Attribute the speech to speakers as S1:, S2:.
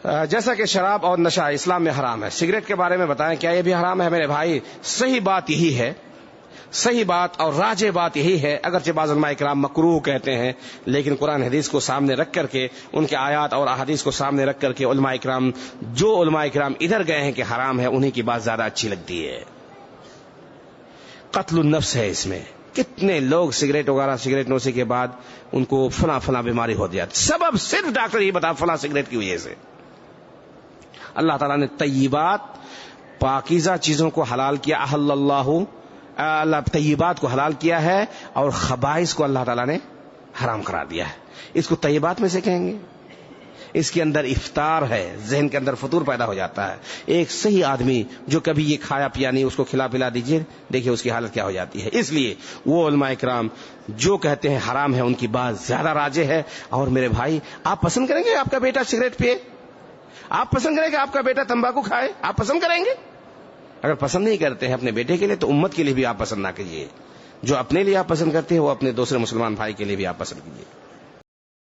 S1: جیسا کہ شراب اور نشہ اسلام میں حرام ہے، سگریٹ کے بارے میں بتائیں کیا یہ بھی حرام ہے؟ میرے بھائی صحیح بات یہی ہے، صحیح بات اور راجح بات یہی ہے، اگرچہ بعض علماء کرام مکروہ کہتے ہیں، لیکن قرآن حدیث کو سامنے رکھ کر کے، ان کے آیات اور احادیث کو سامنے رکھ کر کے علماء کرام ادھر گئے ہیں کہ حرام ہے، انہی کی بات زیادہ اچھی لگتی ہے۔ قتل النفس ہے اس میں، کتنے لوگ سگریٹ وغیرہ سگریٹ نوشی کے بعد ان کو فلاں بیماری ہو جاتی، سبب صرف ڈاکٹر یہ بتا فلاں سگریٹ کی وجہ سے۔ اللہ تعالیٰ نے طیبات پاکیزہ چیزوں کو حلال کیا، احل اللہ طیبات کو حلال کیا ہے، اور خبائث کو اللہ تعالیٰ نے حرام قرار دیا ہے۔ اس کو طیبات میں سے کہیں گے؟ اس کے اندر افطار ہے، ذہن کے اندر فطور پیدا ہو جاتا ہے۔ ایک صحیح آدمی جو کبھی یہ کھایا پیا نہیں، اس کو کھلا پلا دیجئے، دیکھیے اس کی حالت کیا ہو جاتی ہے۔ اس لیے وہ علماء کرام جو کہتے ہیں حرام ہے، ان کی بات زیادہ راجح ہے۔ اور میرے بھائی، آپ پسند کریں گے آپ کا بیٹا سگریٹ پیے؟ آپ پسند کریں گے آپ کا بیٹا تمباکو کھائے؟ آپ پسند کریں گے؟ اگر پسند نہیں کرتے ہیں اپنے بیٹے کے لیے، تو امت کے لیے بھی آپ پسند نہ کیجیے۔ جو اپنے لیے آپ پسند کرتے ہیں، وہ اپنے دوسرے مسلمان بھائی کے لیے بھی آپ پسند کیجیے۔